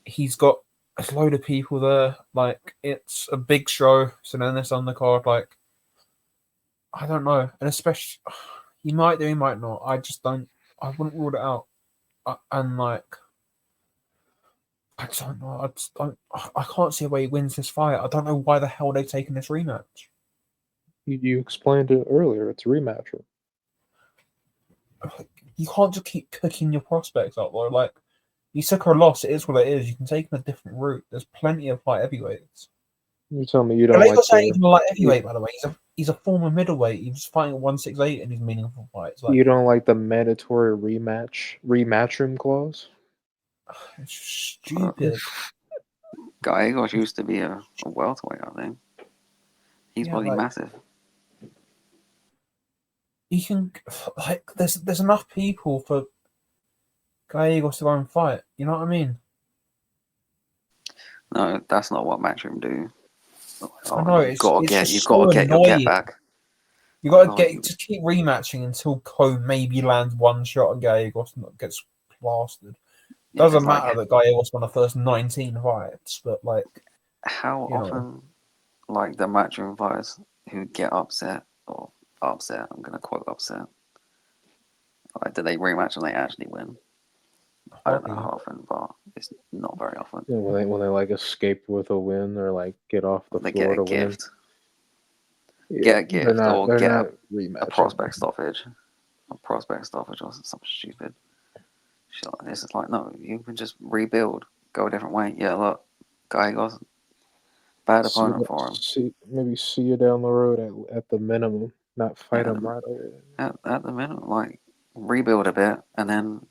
He's got a load of people there. Like, it's a big show. So then this undercard, like, I don't know. And especially, he might do, he might not. I just don't. I wouldn't rule it out. And like, I don't know. I just don't. I can't see a way he wins this fight. I don't know why the hell they've taken this rematch. You explained it earlier. It's a rematch. You can't just keep cooking your prospects up, though. Like, you took a loss. It is what it is. You can take them a different route. There's plenty of light heavyweights. You tell me you don't like Gallegos ain't even like you, heavyweight, by the way. He's a former middleweight. He was fighting at 168 in his meaningful fights. Like, you don't like the mandatory rematch room clause. it's stupid. Gallegos used to be a welterweight, I think. He's Yeah, bloody like, massive. you can like there's enough people for Gallegos to go and fight. You know what I mean? No, that's not what Matchroom do. I know You've got to it's you've just got so to get your get annoying. back. You got to God, get just keep rematching until Cole maybe lands one shot and Gallegos gets plastered. Doesn't it's matter like, that Gallegos won the first 19 fights, but like, how you know, often, like the Matchroom fighters who get upset or upset, I'm gonna quote upset. Like, do they rematch and they actually win? I don't know hardly. how often, but it's not very often. Yeah, when they like escape with a win or like get off the They floor get a to win. gift, Yeah, get a gift, or they're get not a rematching. prospect stoppage, or some stupid shit like this. It's like, no, you can just rebuild, go a different way. Yeah, look, Gallegos, bad opponent for him. Maybe see you down the road at the minimum, not fight Yeah, him right away. at the minute, like, rebuild a bit, and then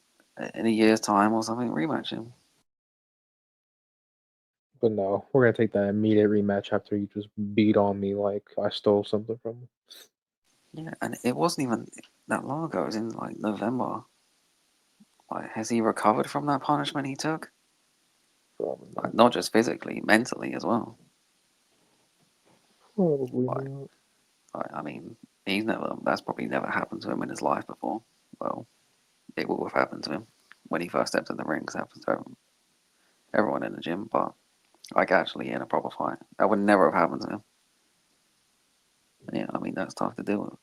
in a year's time or something, rematch him. But no, we're gonna take that immediate rematch after you just beat on me like I stole something from you. Yeah, and it wasn't even that long ago. It was in like November. Like, has he recovered from that punishment he took? Probably Like, not. not just physically, mentally as well. Probably Like, not. I mean, that's probably never happened to him in his life before. Well, it will have happened to him when he first stepped in the ring, because it happens to everyone in the gym, but like actually in a proper fight, that would never have happened to him. Yeah, I mean, that's tough to deal with.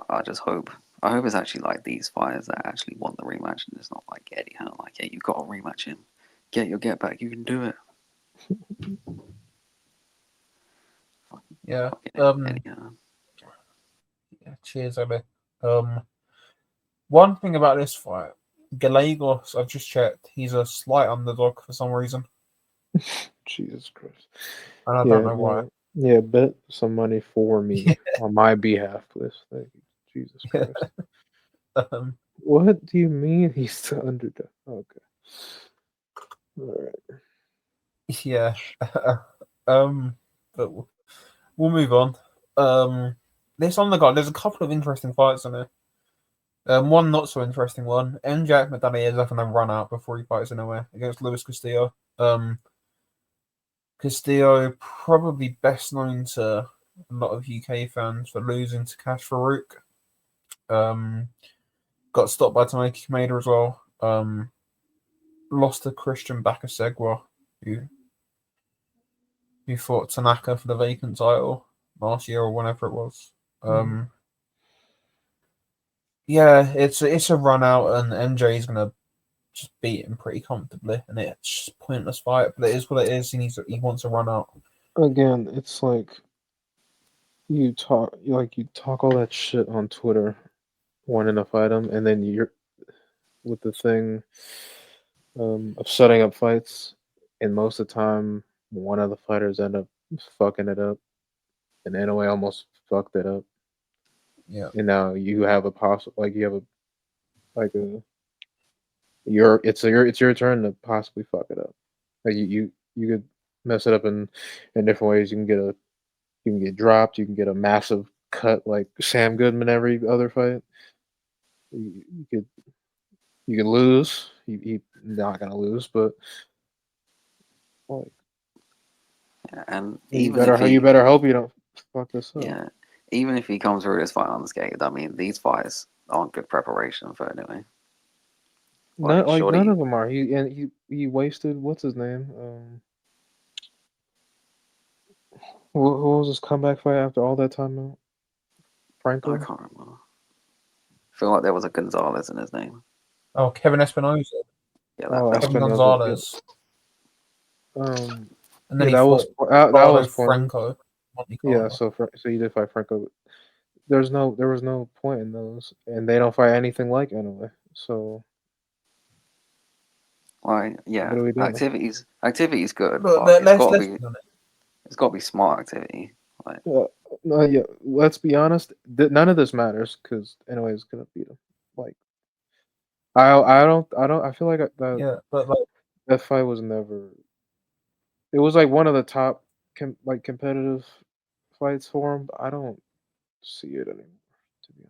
I just hope. I hope it's actually like these fighters that actually want the rematch, and it's not like Eddie Hearn. Like, yeah, you got to rematch him. Get your get back. You can do it. Yeah. Eddie Hearn. Yeah, cheers, Ellie. One thing about this fight, Gallegos, I've just checked, he's a slight underdog for some reason, Jesus Christ. and I don't Yeah, know why. yeah. Bet some money for me on my behalf, please. Thank you. Jesus Yeah. Christ. um, What do you mean he's the underdog? Okay. All right. yeah. But we'll move on. This undercard, there's a couple of interesting fights on it. One not so interesting one. Jack McDonough is having a run out before he fights anywhere against Luis Castillo. Castillo probably best known to a lot of UK fans for losing to Cash Farouk. Got stopped by Tamaki Kameda as well. Lost to Christian Bakasegwa, who fought Tanaka for the vacant title last year or whenever it was. Yeah, it's a run out, and MJ is gonna just beat him pretty comfortably, and it's just a pointless fight. But it is what it is. He wants to run out. Again, it's like you talk all that shit on Twitter, wanting to fight him, and then you're with the thing of setting up fights, and most of the time, one of the fighters end up fucking it up, and Inoue almost fucked it up, Yeah, and now you have you have a like a it's your turn to possibly fuck it up. Like you could mess it up in different ways. You can get dropped. You can get a massive cut like Sam Goodman every other fight. You could lose. He not gonna lose, but like Yeah, and you better hope you don't fuck this up. yeah, even if he comes through this fight unscathed, I mean, these fights aren't good preparation for it anyway. Like, None Shorty, of them are. He wasted what's his name? Who was his comeback fight after all that time out? I Franco. can't remember. I feel like there was a Gonzalez in his name. Oh, Kevin Espinosa, Yeah, Oh, that Kevin one. Espinoza. Yeah. Gonzalez, and then Yeah, he fought that Ricardo was pointless. Franco. Yeah, Carter. so you did fight Franco. There was no point in those, and they don't fight anything like anyway. So Like, yeah, What are we doing? activity's good, But but let's be honest. it's got to be smart activity. Like, No, yeah. Let's be honest. None of this matters because anyways, gonna beat him. Like I feel like that Yeah, but like, that fight was never. It was like one of the top competitive fights for him. But I don't see it anymore, to be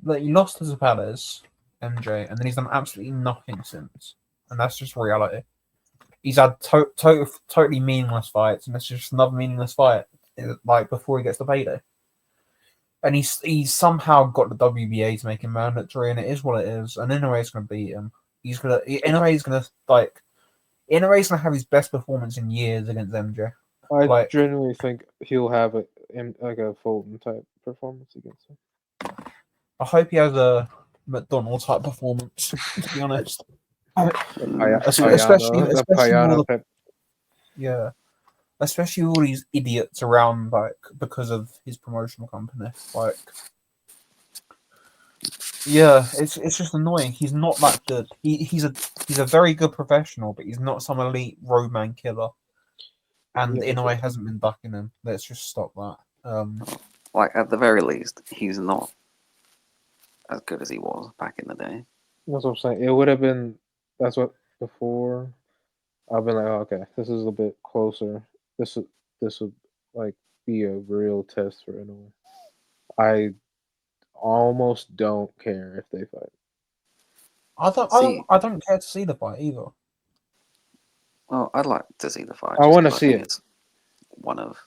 honest. he lost to Zapales, MJ, and then he's done absolutely nothing since, and that's just reality. He's had totally meaningless fights, and it's just another meaningless fight, like before he gets the payday. And he's somehow got the WBA to make him mandatory, and it is what it is. And Inouye's going to beat him. Inouye's going to have his best performance in years against MJ. I Like, genuinely think he'll have a Fulton type performance against him. I hope he has a McDonald type performance. To be honest, especially with all the, yeah, especially with all these idiots around, like because of his promotional company. Like, yeah, it's just annoying. He's not that good. He's a very good professional, but he's not some elite roadman killer. And Inoue hasn't been ducking him. Let's just stop that. like at the very least, he's not as good as he was back in the day. That's what I'm saying. It would have been. That's what before. I've been like, oh, okay, this is a bit closer. This would like be a real test for Inoue. I almost don't care if they fight. I don't care to see the fight either. Well, I'd like to see the fight. I want to see it. It's one of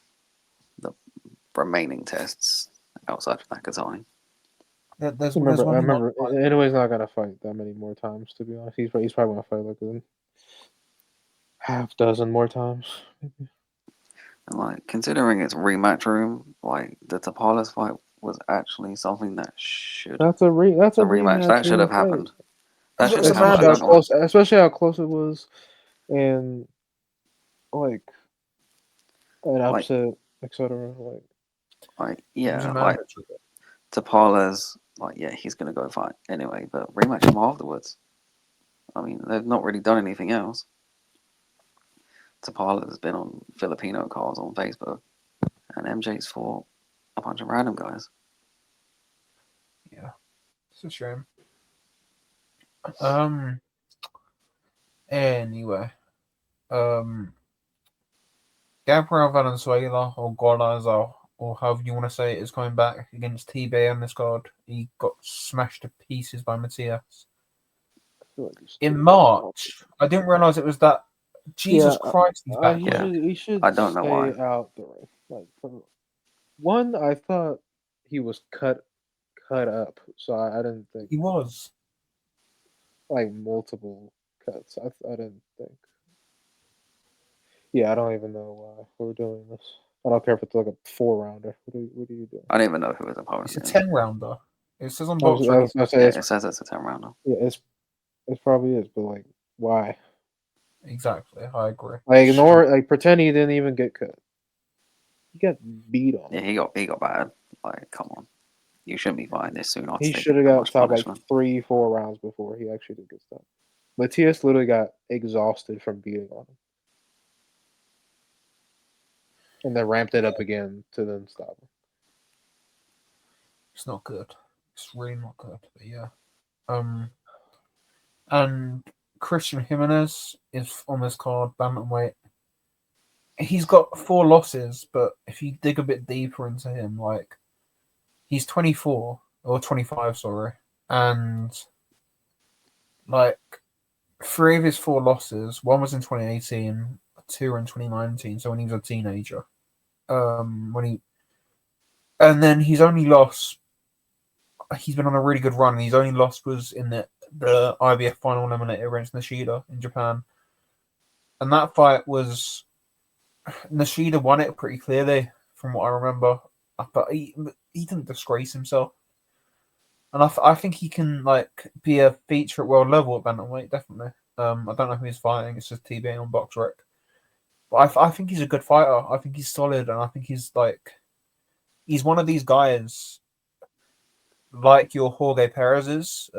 the remaining tests outside of Nakatani. I remember. Inouye's not gonna fight that many more times. To be honest, he's probably gonna fight like a half dozen more times. Maybe. And like considering it's rematch room, like the Tapales fight was actually something that should. That's a rematch. That should have happened. That should have happened. Especially how close it was, and like an upset, etc. Like yeah, like Tapales, like yeah, he's gonna go fight anyway, but rematch him afterwards. I mean, they've not really done anything else. Tapales has been on Filipino calls on Facebook, and MJ's fought a bunch of random guys. Yeah, it's a shame. Anyway, Gabriel Valenzuela or Guadaza, or however you want to say it, is coming back against TB on this card. He got smashed to pieces by Matias in March. I didn't realize it was that. Jesus Christ, he's back. He should. I don't know why. Out the ring. Like for one, I thought he was cut up, so I didn't think he was like multiple cuts. I didn't think. Yeah, I don't even know why we're doing this. I don't care if it's like a 4-rounder. What are you doing? I don't even know who his opponent is. It's a 10-rounder. It says on box. It says it's a 10-rounder. Yeah, it probably is, but like, why? Exactly, I agree. Pretend he didn't even get cut. He got beat on. Yeah, he got bad. Like, come on, you shouldn't be fighting this soon. He should have got stopped like 3-4 rounds before he actually did get stopped. Matias literally got exhausted from beating on him, and then ramped it up again to then stop him. It's not good. It's really not good. But yeah, and Christian Jimenez is on this card, bantamweight. He's got 4 losses, but if you dig a bit deeper into him, like he's 24 or 25, sorry, and like 3 of his 4 losses, 1 was in 2018, 2 were in 2019, so when he was a teenager. And then he's only lost. He's been on a really good run, and his only loss was in the IBF final eliminator against Nishida in Japan. And that fight was Nishida won it pretty clearly, from what I remember. But he didn't disgrace himself, and I think he can like be a feature at world level at bantamweight, definitely. I don't know who he's fighting. It's just TBA on BoxRec. But I think he's a good fighter. I think he's solid, and I think he's one of these guys like your Jorge Perez is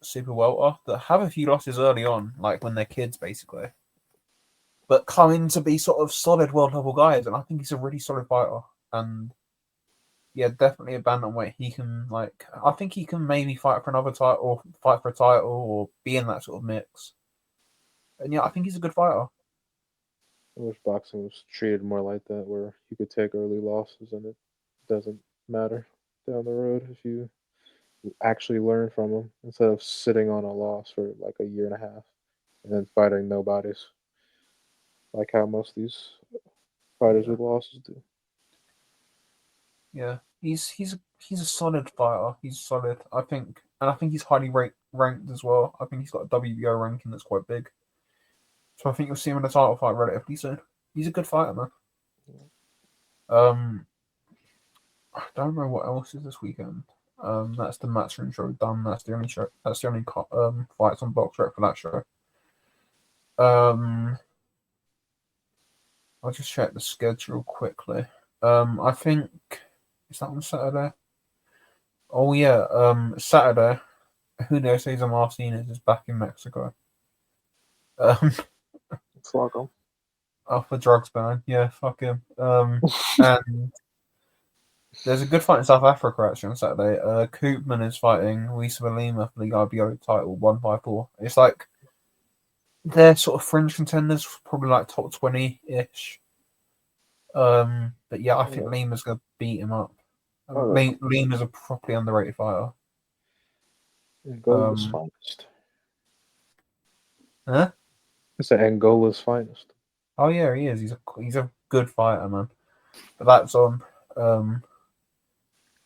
super welter that have a few losses early on, like when they're kids, basically, but coming to be sort of solid world level guys. And I think he's a really solid fighter. And yeah, definitely a bantamweight. He can I think he can maybe fight for another title, or fight for a title, or be in that sort of mix. And yeah, I think he's a good fighter. I wish boxing was treated more like that, where you could take early losses and it doesn't matter down the road if you actually learn from them instead of sitting on a loss for like a year and a half and then fighting nobodies, like how most of these fighters with losses do. Yeah, he's a solid fighter. He's solid, I think, and I think he's highly ranked as well. I think he's got a WBO ranking that's quite big. So I think you'll see him in a title fight relatively soon. He's a good fighter, man. I don't know what else is this weekend. That's the matchroom show done. That's the only show. That's the only fights on Box Rec for that show. I'll just check the schedule quickly. I think is that on Saturday? Oh yeah, Saturday. Julio Cesar Martinez is back in Mexico. It's like them. For drugs ban. Yeah, fuck him. And there's a good fight in South Africa actually on Saturday. Koopman is fighting Lisa Lima for the IBO title 154. It's like they're sort of fringe contenders, probably like top 20-ish. But yeah, I think Lima's gonna beat him up. Lima's a properly underrated fighter. Angola's finest. Huh? It's Angola's finest. Oh yeah, he is. He's a good fighter, man. But that's on. I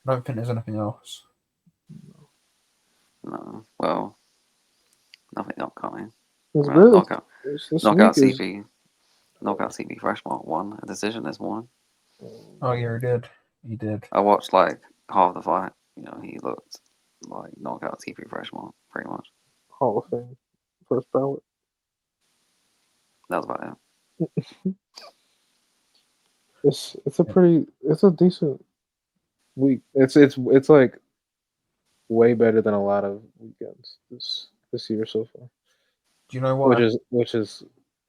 don't think there's anything else. No. Well, nothing upcoming. It's really Knockout week CB. Knockout CB Freshmark won a decision this morning. Oh yeah, he did. He did. I watched like half the fight. You know, he looked like knockout CB Freshmark pretty much. Hall of Fame first ballot. That was about it. It's a decent week. It's like way better than a lot of weekends this year so far. Do you know why? Which is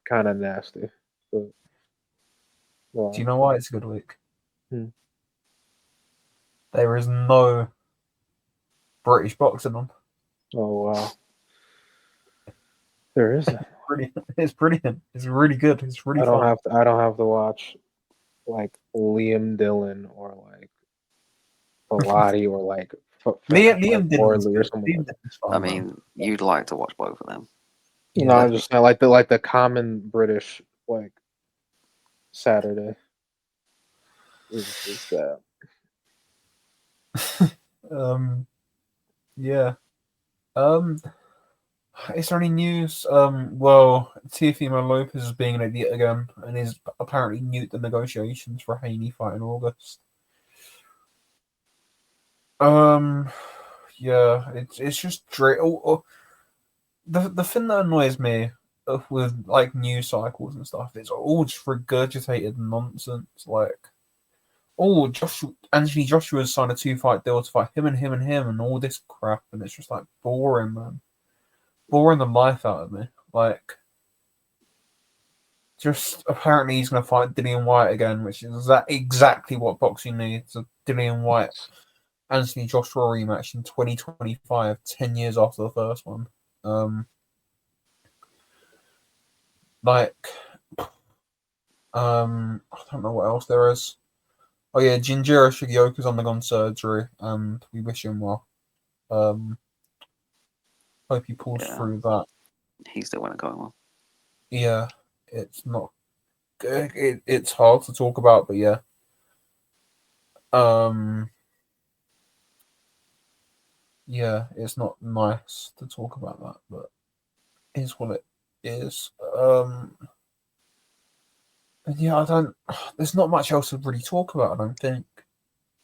kind of nasty. But Do you know why it's a good week? Hmm. There is no British boxing on. Oh wow. There isn't. It's brilliant. It's really good. It's really fun. I don't have to watch like Liam Dillon or like Pilati or like Liam Dillon's Orley or good. something. Liam Dillon's fun, I man. mean, you'd like to watch both of them. No, I'm just saying like the common British like Saturday is that. Yeah. Is there any news? Well, Teofimo Lopez is being an idiot again and is apparently nuked the negotiations for a Haney fight in August. Yeah, it's just the thing that annoys me with like news cycles and stuff is all just regurgitated nonsense. Like, oh, Anthony Joshua's signed a 2-fight deal to fight him and all this crap, and it's just like boring, man. Boring the life out of me. Like, just apparently he's going to fight Dillian White again, which is exactly what boxing needs. A Dillian White Anthony Joshua rematch in 2025, 10 years after the first one. I don't know what else there is. Oh yeah, Jinjiro Shigioka's undergone surgery, and we wish him well. Hope he pulls through that. He's still going well. Yeah, it's not good. It's hard to talk about, but yeah. Yeah, it's not nice to talk about that, but it is what it is. And yeah, there's not much else to really talk about, I don't think.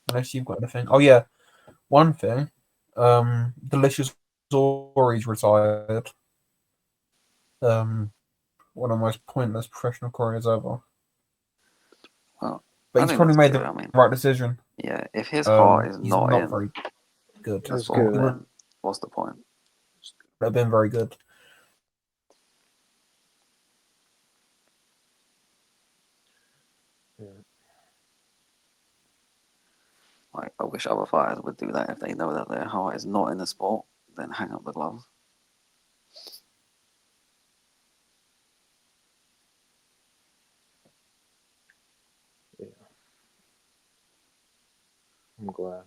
Unless you've got anything. Oh yeah, one thing. Delicious Zori's retired. One of the most pointless professional careers ever. Well, but he's probably made the right decision. Yeah, if his heart is not very good. That's good. Then what's the point? that have been very good. Yeah. Like, I wish other fighters would do that if they know that their heart is not in the sport. Then hang up the gloves. Yeah. I'm glad.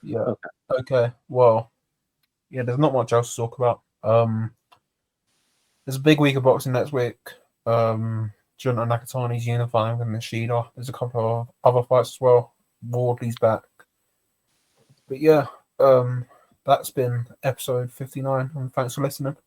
Yeah. Okay. Okay. Well, yeah, there's not much else to talk about. There's a big week of boxing next week. Junta Nakatani's unifying with Nishida. There's a couple of other fights as well. Wardley's back. But yeah, that's been episode 59, and thanks for listening.